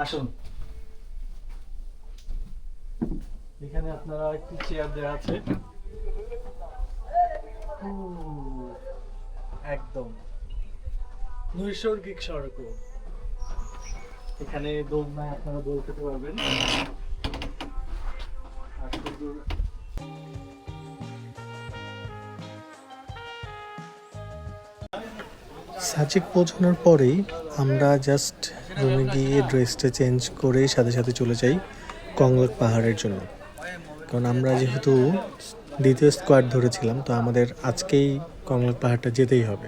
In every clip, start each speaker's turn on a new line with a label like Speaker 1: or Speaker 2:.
Speaker 1: আসুন, এখানে আপনারা একটি চেয়ার দেওয়া আছে। একদম নৈসর্গিক স্বর্গ। এখানে দোলনায় আপনারা দোল খেতে পারবেন। আর সুন্দর
Speaker 2: সাজেক পৌঁছানোর পরেই আমরা জাস্ট রুমে গিয়ে ড্রেসটা চেঞ্জ করে সাথে সাথে চলে যাই কংলাক পাহাড়ের জন্য। কারণ আমরা যেহেতু দ্বিতীয় স্কোয়াড ধরেছিলাম, তো আমাদের আজকেই কংলাক পাহাড়টা যেতেই হবে।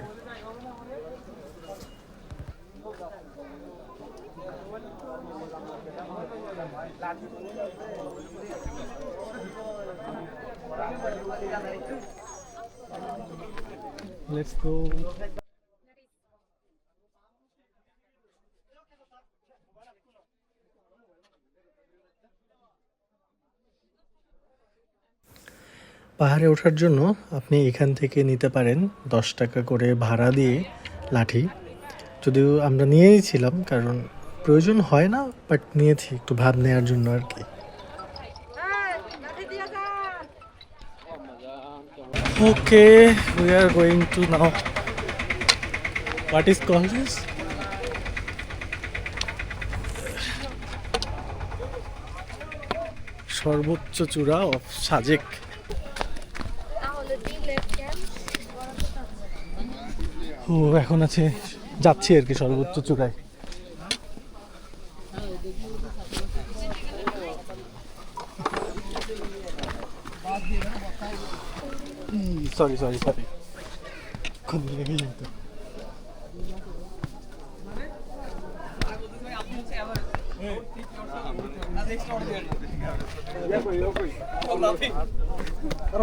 Speaker 1: Let's go.
Speaker 2: পাহাড়ে ওঠার জন্য আপনি এখান থেকে নিতে পারেন 10 টাকা করে ভাড়া দিয়ে লাঠি। যদিও আমরা নিয়েই ছিলাম, কারণ প্রয়োজন হয় না, বাট নিয়েছি একটু ভাব নেওয়ার জন্য আর কি।
Speaker 1: ওকে, we are going to now. What is called this? সর্বোচ্চ চূড়া অফ সাজেক। ও এখন আছে, যাচ্ছি আর কি সর্বোচ্চ চূড়ায়। সরি সরি সরি, কোন লেগে যেত।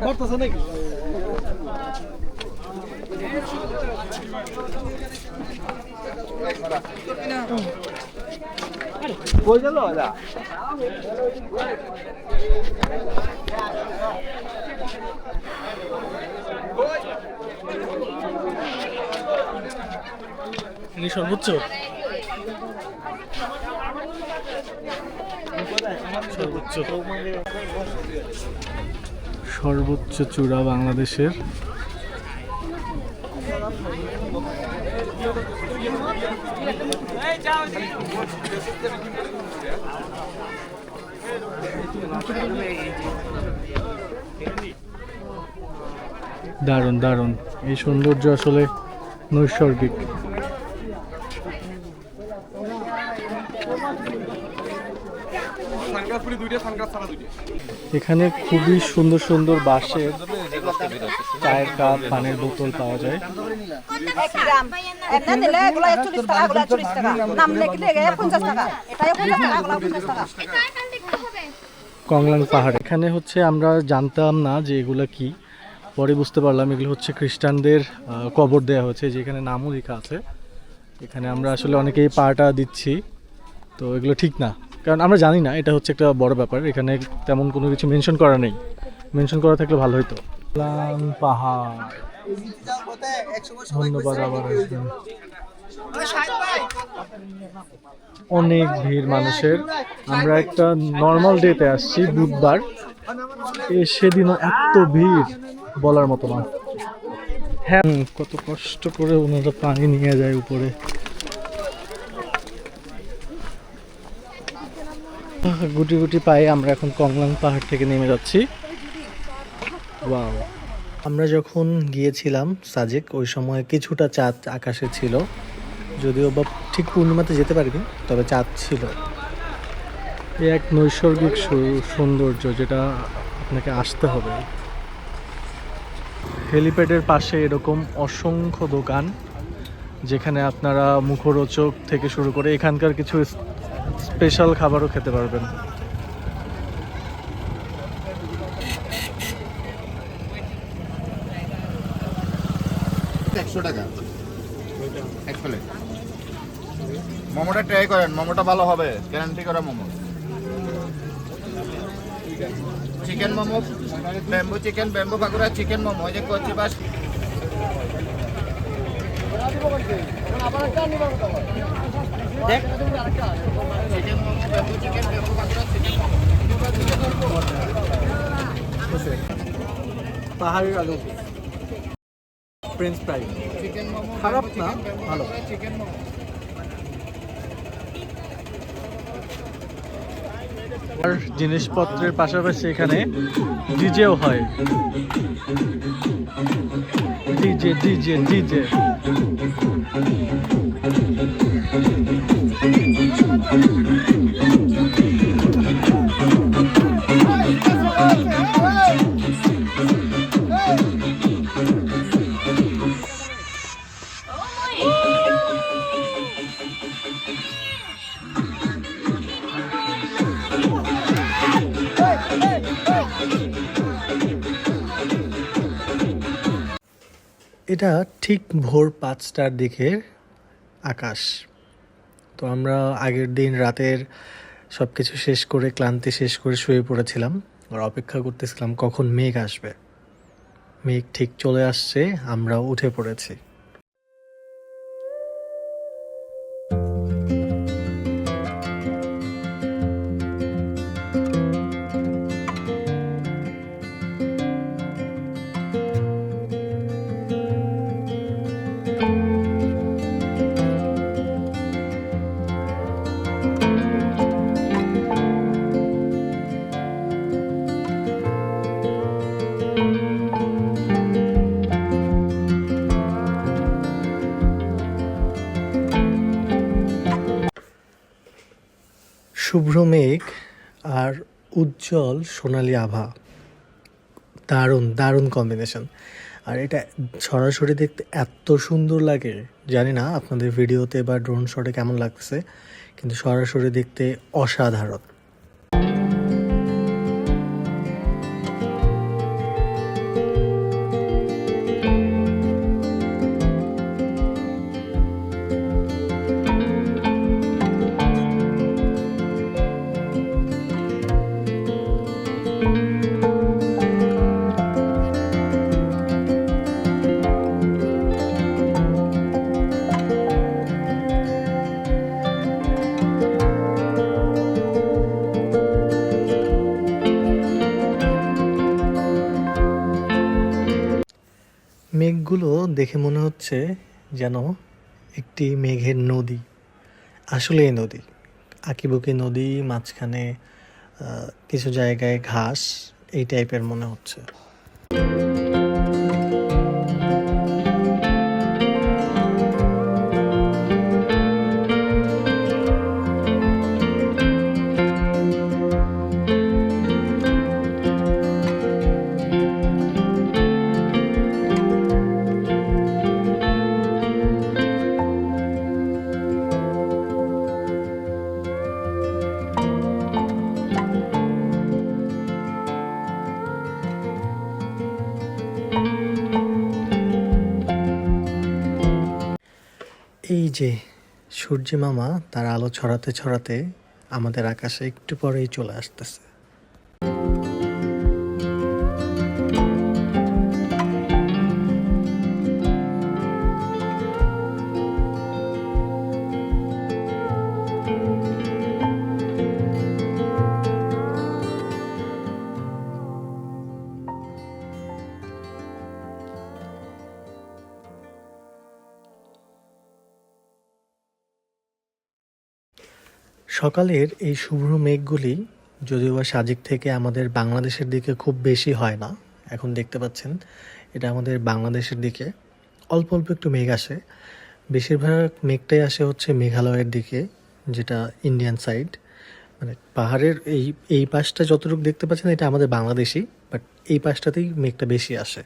Speaker 1: বাড়তেছে নাকি? কই গেল দাদা? ইনি সর্বোচ্চ সর্বোচ্চ সর্বোচ্চ চূড়া বাংলাদেশের। দারুণ দারুণ, এই সৌন্দর্য আসলে নৈসর্গিক। এখানে খুবই সুন্দর সুন্দর বাঁশের চায়ের কাপ, পানির বোতল পাওয়া যায়। কংলাং পাহাড়, এখানে হচ্ছে আমরা জানতাম না যে এগুলা কি, পরে বুঝতে পারলাম এগুলো হচ্ছে খ্রিস্টানদের কবর দেওয়া হয়েছে, যেখানে নামও লেখা আছে। এখানে আমরা আসলে অনেকেই পাটা দিচ্ছি, তো এগুলো ঠিক না, কারণ আমরা জানি না। এটা হচ্ছে একটা বড় ব্যাপার, এখানে তেমন কোনো কিছু মেনশন করা নেই। মেনশন করা থাকলে ভালো হতো। পাহাড়, ধন্যবাদ আবার। অনেক ভিড় মানুষের। আমরা একটা নর্মাল ডেতে আসছি, বুধবার, সেদিনও এত ভিড় বলার মতো না। হ্যাঁ, কত কষ্ট করে ওনারা পানি নিয়ে যায় উপরে। গুটি গুটি পায়ে আমরা এখন কংলাং পাহাড় থেকে নেমে যাচ্ছি। ওয়াও।
Speaker 2: আমরা যখন গিয়েছিলাম সাজেক, ওই সময় কিছুটা চাঁদ আকাশে ছিল, যদিও বা ঠিক পূর্ণিমাতে যেতে পারিনি, তবে চাঁদ ছিল।
Speaker 1: এই এক নৈসর্গিক সৌন্দর্য, যেটা আপনাকে আসতে হবে। হেলিপ্যাডের পাশে এরকম অসংখ্য দোকান, যেখানে আপনারা মুখরোচক থেকে শুরু করে এখানকার কিছু স্পেশাল খাবারও খেতে পারবেন।
Speaker 3: মোমোটা ট্রাই করেন, মোমোটা ভালো হবে, গ্যারান্টি করা momo. Chicken momo, bamboo chicken, bamboo pakora chicken momo, ওই যে কচি বাস। চিকেন
Speaker 1: পাহাড়ের আলু ফ্রেঞ্চ ফ্রাই
Speaker 3: চিকেন মোমো
Speaker 1: খারাপ না, ভালো।
Speaker 3: চিকেন মোমো
Speaker 1: আর জিনিসপত্রের পাশাপাশি এখানে ডিজেও হয়। ডিজে ডিজে ডিজে
Speaker 2: এটা ঠিক ভোর 5টার দিকের আকাশ। তো আমরা আগের দিন রাতের সব কিছু শেষ করে ক্লান্তি শেষ করে শুয়ে পড়েছিলাম আর অপেক্ষা করতেছিলাম কখন মেঘ আসবে। মেঘ ঠিক চলে আসছে, আমরা উঠে পড়েছি। শুভ্র মেঘ আর উজ্জ্বল সোনালী আভা, দারুণ দারুণ কম্বিনেশন। আর এটা সরাসরি দেখতে এত সুন্দর লাগে, জানি না আপনাদের ভিডিওতে বা ড্রোন শটে কেমন লাগতেছে, কিন্তু সরাসরি দেখতে অসাধারণ। মেঘগুলো দেখে মনে হচ্ছে যেন একটি মেঘের নদী, আসলেই নদী, আঁকিবুকি নদী, মাঝখানে কিছু জায়গায় ঘাস, এই টাইপের মনে হচ্ছে। এই যে সূর্য মামা তার আলো ছড়াতে ছড়াতে আমাদের আকাশে একটু পরেই চলে আসতেছে। সকালের এই শুভ্র মেঘগুলি যদিও বা সাজেক থেকে আমাদের বাংলাদেশের দিকে খুব বেশি হয় না, এখন দেখতে পাচ্ছেন এটা আমাদের বাংলাদেশের দিকে অল্প অল্প একটু মেঘ আসে। বেশিরভাগ মেঘটাই আসে হচ্ছে মেঘালয়ের দিকে, যেটা ইন্ডিয়ান সাইড, মানে পাহাড়ের এই পাশটা যতটুকু দেখতে পাচ্ছেন এটা আমাদের বাংলাদেশি, বাট এই পাশটাতেই মেঘটা বেশি আসে।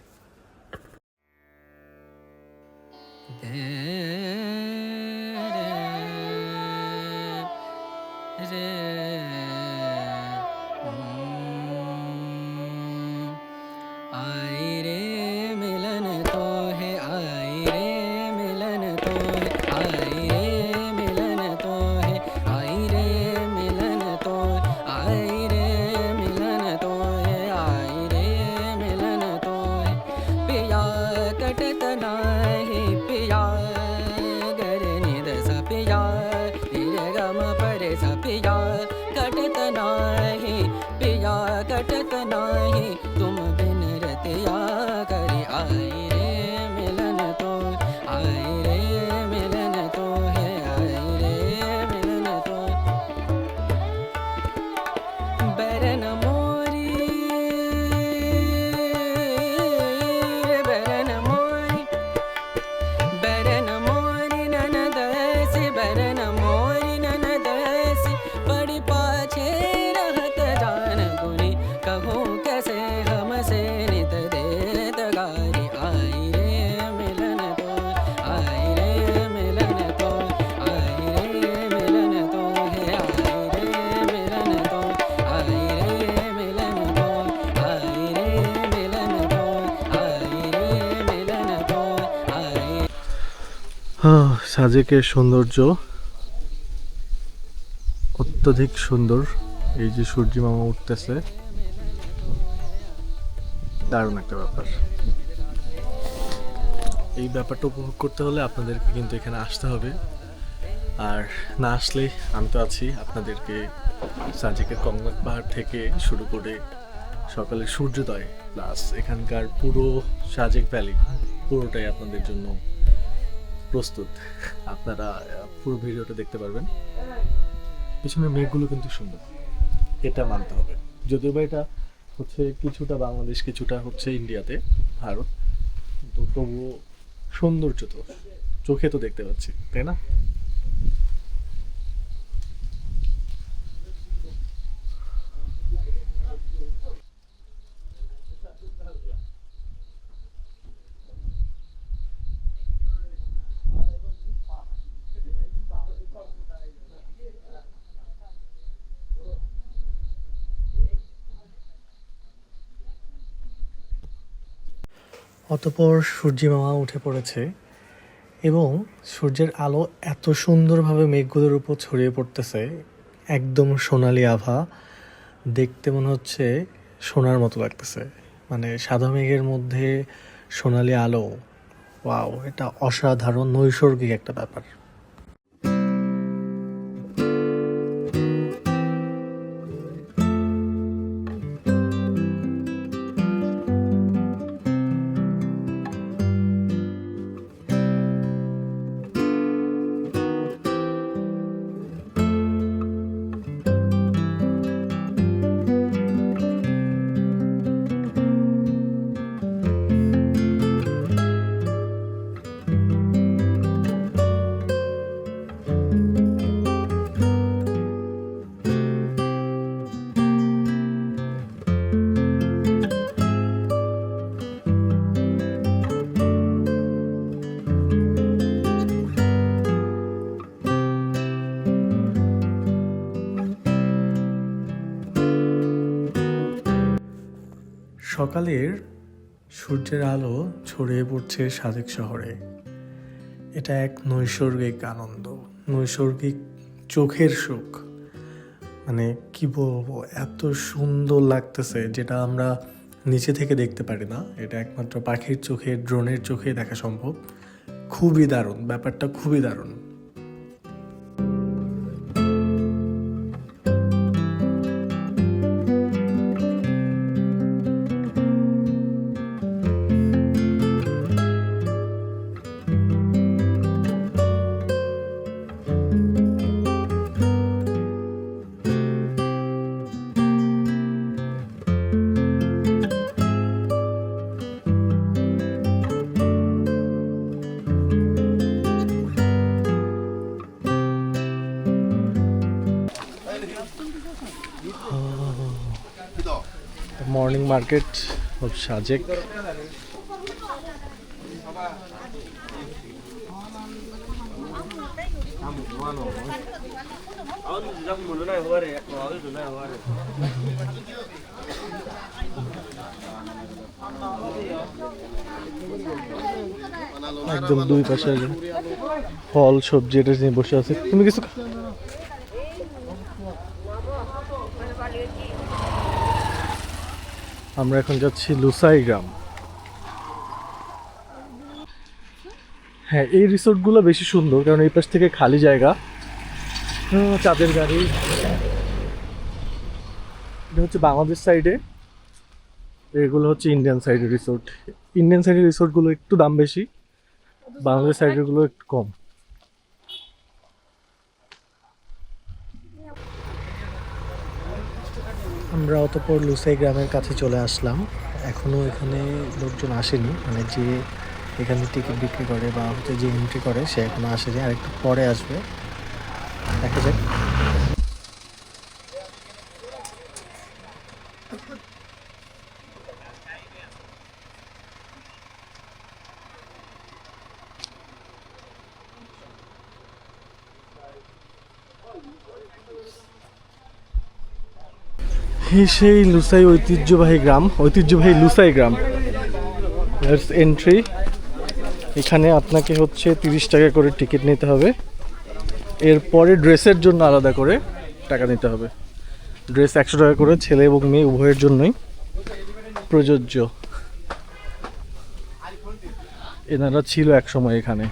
Speaker 1: সাজেকের সৌন্দর্য অত্যধিক সুন্দর। এই যে সূর্যি মামা উঠতেছে, দারুণ একটা ব্যাপার। এই ব্যাপারটা উপভোগ করতে হলে আপনাদেরকে কিন্তু এখানে আসতে হবে, আর না আসলে আমি তো আছি আপনাদেরকে সাজেকের কংলাক পাহাড় থেকে শুরু করে সকালে সূর্যোদয় প্লাস এখানকার পুরো সাজেক ভ্যালি পুরোটাই আপনাদের জন্য প্রস্তুত। আপনারা পুরো ভিডিওটা দেখতে পারবেন। পিছনের মেঘগুলো কিন্তু সুন্দর, এটা মানতে হবে। যদিও বা এটা হচ্ছে কিছুটা বাংলাদেশ, কিছুটা হচ্ছে ইন্ডিয়াতে, ভারত, কিন্তু তবুও সৌন্দর্য তো চোখে তো দেখতে পাচ্ছি, তাই না?
Speaker 2: অতপর সূর্যি মামা উঠে পড়েছে এবং সূর্যের আলো এত সুন্দরভাবে মেঘগুলোর উপর ছড়িয়ে পড়তেছে, একদম সোনালি আভা। দেখতে মনে হচ্ছে সোনার মতো লাগতেছে, মানে সাদা মেঘের মধ্যে সোনালি আলো। ওয়াও, এটা অসাধারণ নৈসর্গিক একটা ব্যাপার। সকালের সূর্যের আলো ছড়িয়ে পড়ছে সাজেক শহরে। এটা এক নৈসর্গিক আনন্দ, নৈসর্গিক চোখের সুখ। মানে কি বলবো, এত সুন্দর লাগতেছে, যেটা আমরা নিচে থেকে দেখতে পারি না। এটা একমাত্র পাখির চোখে, ড্রোনের চোখে দেখা সম্ভব। খুবই দারুণ ব্যাপারটা, খুবই দারুণ।
Speaker 1: Morning market of Sajek. একদম দুই পাশে ফল সবজি এটা নিয়ে বসে আছে। তুমি কিছু আমরা এখন যাচ্ছি লুসাই গ্রাম। হ্যাঁ, এই রিসোর্টগুলো বেশি সুন্দর কারণ এই পাশ থেকে খালি জায়গা, চাঁদের গাড়ি। এটা হচ্ছে বাংলাদেশ সাইডে, এগুলো হচ্ছে ইন্ডিয়ান সাইডের রিসোর্ট। ইন্ডিয়ান সাইডের রিসোর্টগুলো একটু দাম বেশি, বাংলাদেশ সাইডেরগুলো একটু কম।
Speaker 2: আমরা অতপর লুসাই গ্রামের কাছে চলে আসলাম। এখনও এখানে লোকজন আসেনি, মানে যে এখানে টিকিট বিক্রি করে বা হচ্ছে যে এন্ট্রি করে সে এখনো আসেনি, আর একটু পরে আসবে, দেখা যাক।
Speaker 1: সেই লুসাই ঐতিহ্যবাহী গ্রাম, ঐতিহ্যবাহী লুসাই গ্রাম। এন্ট্রি, এখানে আপনাকে হচ্ছে 30 টাকা করে টিকিট নিতে হবে। এরপরে ড্রেসের জন্য আলাদা করে টাকা নিতে হবে। ড্রেস 100 টাকা করে, ছেলে এবং মেয়ে উভয়ের জন্যই প্রযোজ্য। এনারা ছিল এক সময় এখানে।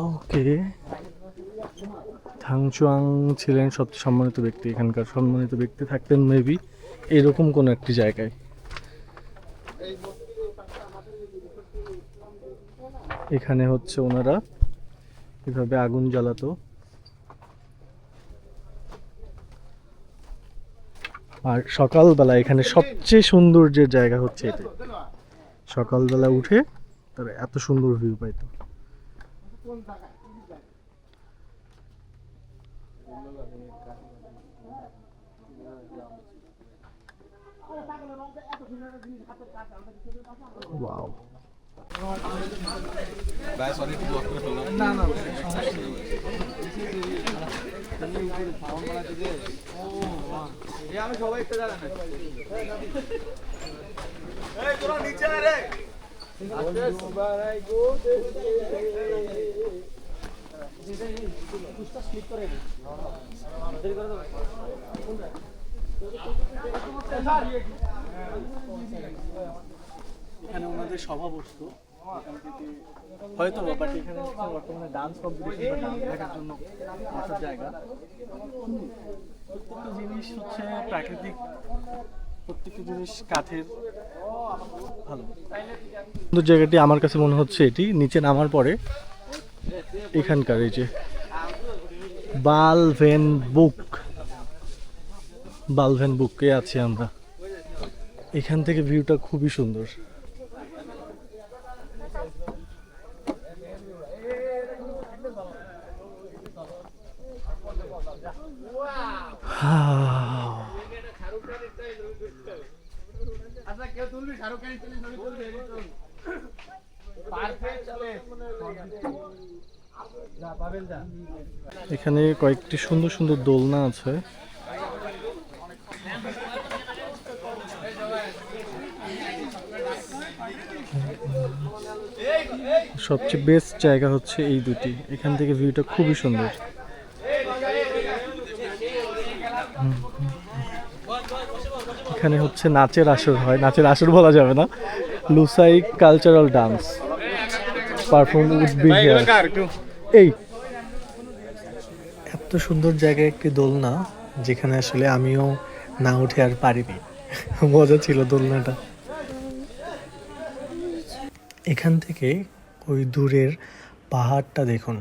Speaker 1: ওকে, থাংচুয়াং ছিলেন সবচেয়ে সম্মানিত ব্যক্তি। এখানকার সম্মানিত ব্যক্তি থাকতেন মেবি এরকম কোন একটি জায়গায়। এখানে হচ্ছে ওনারা এভাবে আগুন জ্বালাতো। আর সকালবেলা এখানে সবচেয়ে সুন্দর যে জায়গা হচ্ছে এটা, সকালবেলা উঠে তারা এত সুন্দর ভিউ পাইতো। ওয়াও, এখানে ওনাদের সভা বসতো হয়তো, বাট এখানে বর্তমানে ডান্স কম্পিটিশন বা ডান্স দেখার জন্য বসার জায়গা। প্রত্যেকটা জিনিস হচ্ছে প্রাকৃতিক, প্রত্যেকটা জিনিস কাঠের, ভালো সুন্দর জায়গাটি। আমার কাছে মনে হচ্ছে এটি নিচে নামার পরে এখানকার এই যে বালভেন বুকে আছি আমরা। এখান থেকে ভিউটা খুবই সুন্দর। এখানে কয়েকটি সুন্দর সুন্দর দোলনা আছে। সবচেয়ে বেস্ট জায়গা হচ্ছে এই দুটি, এখান থেকে ভিউটা খুবই সুন্দর। এখানে হচ্ছে নাচের আসর হয়, নাচের আসর বলা যাবে না, Lushai cultural dance perform would be here. এই
Speaker 2: এত সুন্দর জায়গায় একটি দোলনা, যেখানে আসলে আমিও না উঠে আর পারিনি। মজা ছিল দোলনাটা। এখান থেকে ওই দূরের পাহাড়টা দেখুন,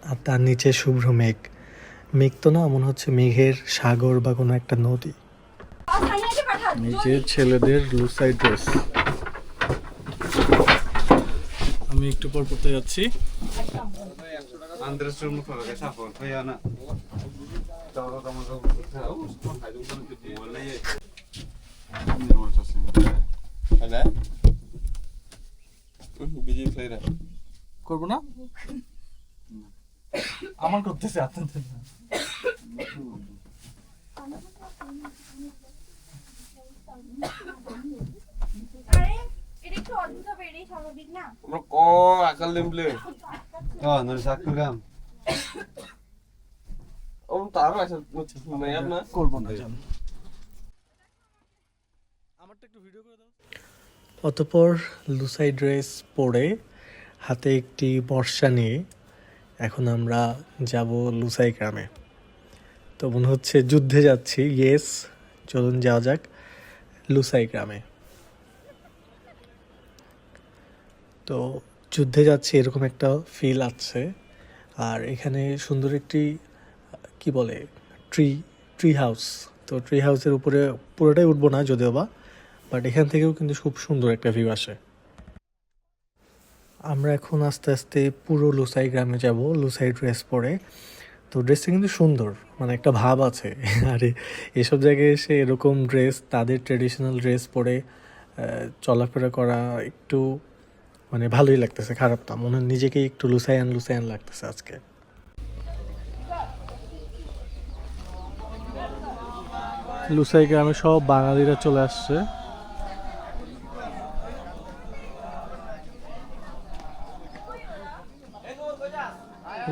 Speaker 2: আর তার নিচে শুভ্র মেঘ। মেঘ তো না, মনে হচ্ছে মেঘের সাগর বা কোনো একটা নদী।
Speaker 1: নিজের ছেলেদের লুসাই ড্রেস। আমি একটু পর পড়তে যাচ্ছি। করবো না, আমার করতেছে আপনাদের না। করবো না, জান।
Speaker 2: অতঃপর লুসাই ড্রেস পরে হাতে একটি বর্ষা নিয়ে এখন আমরা যাব লুসাই গ্রামে। তো মনে হচ্ছে যুদ্ধে যাচ্ছি। ইয়েস, চলুন যাওয়া যাক লুসাই গ্রামে। তো যুদ্ধে যাচ্ছি এরকম একটা ফিল আছে। আর এখানে সুন্দর একটি কি বলে ট্রি হাউস। তো ট্রি হাউসের উপরে পুরোটাই উঠবো না যদিও বা, বাট এখান থেকেও কিন্তু খুব সুন্দর একটা ভিউ আসে। আমরা এখন আস্তে আস্তে পুরো লুসাই গ্রামে যাব লুসাই ড্রেস পরে। তো ড্রেসটা কিন্তু সুন্দর, মানে একটা ভাব আছে। আর এসব জায়গায় এসে এরকম ড্রেস, তাদের ট্রেডিশনাল ড্রেস পরে চলাফেরা করা একটু মানে ভালোই লাগতেছে, খারাপ না, মনে হয় নিজেকেই একটু লুসাইয়ান লুসাইয়ান লাগতেছে আজকে।
Speaker 1: লুসাই গ্রামে সব বাঙালিরা চলে আসছে।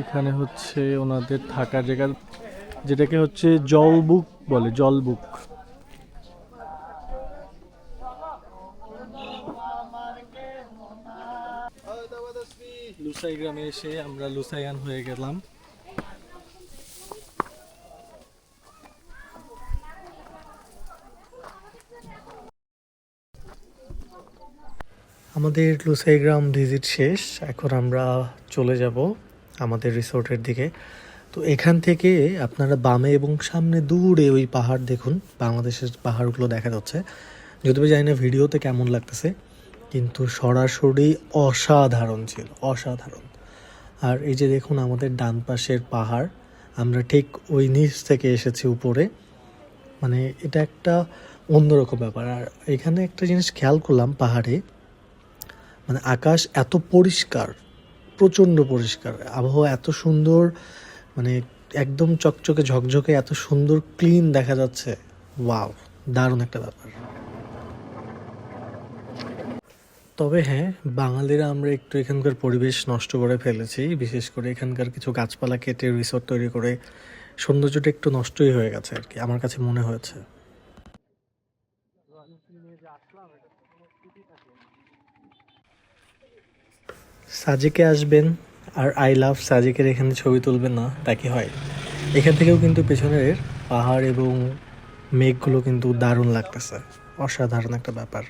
Speaker 1: এখানে হচ্ছে ওনাদের থাকার জায়গা, যেটাকে হচ্ছে জলবুক বলে, জলবুক। লুসাই গ্রামে এসে আমরা লুসাইয়ান হয়ে গেলাম।
Speaker 2: আমাদের লুসাই গ্রাম ভিজিট শেষ, এখন আমরা চলে যাব আমাদের রিসোর্টের দিকে। তো এখান থেকে আপনারা বামে এবং সামনে দূরে ওই পাহাড় দেখুন, বাংলাদেশের পাহাড়গুলো দেখা যাচ্ছে। যদিও জানি না ভিডিওতে কেমন লাগতেছে, কিন্তু সরাসরি অসাধারণ ছিল, অসাধারণ। আর এই যে দেখুন আমাদের ডান পাশের পাহাড়, আমরা ঠিক ওই নিচ থেকে এসেছি উপরে, মানে এটা একটা অন্যরকম ব্যাপার। আর এখানে একটা জিনিস খেয়াল করলাম, পাহাড়ে মানে আকাশ এত পরিষ্কার, প্রচণ্ড পরিষ্কার, আবহাওয়া এত সুন্দর, মানে একদম চকচকে ঝকঝকে এত সুন্দর ক্লিন দেখা যাচ্ছে। ওয়াও, দারুণ একটা ব্যাপার। তবে হ্যাঁ, বাঙালিরা আমরা একটু এখানকার পরিবেশ নষ্ট করে ফেলেছি, বিশেষ করে এখানকার কিছু গাছপালা কেটে রিসোর্ট তৈরি করে সৌন্দর্যটা একটু নষ্টই হয়ে গেছে আর কি, আমার কাছে মনে হয়েছে। সাজেকে আসবেন আর আই লাভ সাজেকের এখানে ছবি তুলবেন না, তা কি হয়? এখান থেকেও কিন্তু পেছনের পাহাড় এবং মেঘগুলো কিন্তু দারুণ লাগতেছে, অসাধারণ একটা ব্যাপার।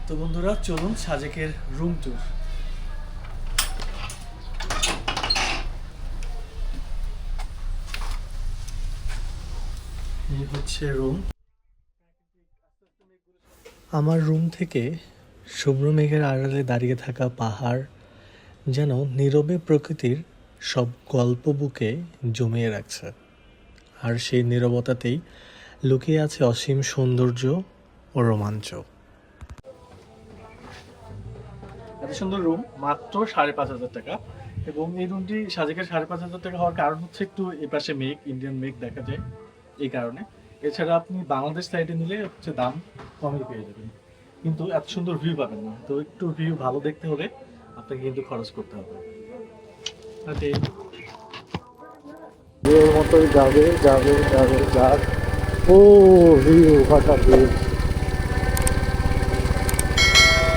Speaker 1: তো বন্ধুরা চলুন সাজেকের রুম ট্যুর। এই হচ্ছে রুম।
Speaker 2: আমার রুম থেকে শুভ্র মেঘের আড়ালে দাঁড়িয়ে থাকা পাহাড় যেন নীরবে প্রকৃতির সব গল্প বুকে জমিয়ে রাখছে, আর সেই নীরবতাতেই লুকিয়ে আছে অসীম সৌন্দর্য ও রোমাঞ্চ।
Speaker 1: এত সুন্দর রুম, মাত্র 5,500 টাকা। এবং এই রুমটি সাজেকের 5,500 টাকা হওয়ার কারণ হচ্ছে একটু এপাশে মেঘ, ইন্ডিয়ান মেঘ দেখা যায় এই কারণে। এছাড়া আপনি বাংলাদেশ সাইডে নিলে হচ্ছে দাম কমই পেয়ে যাবেন, কিন্তু এত সুন্দর ভিউ পাবেন না। তো একটু ভিউ ভালো দেখতে হলে আপনাকে কিন্তু খরচ করতে হবে। মতোই যাবে যাবে যাবে যাক। ও ভিউ, হঠাৎ ভিউ।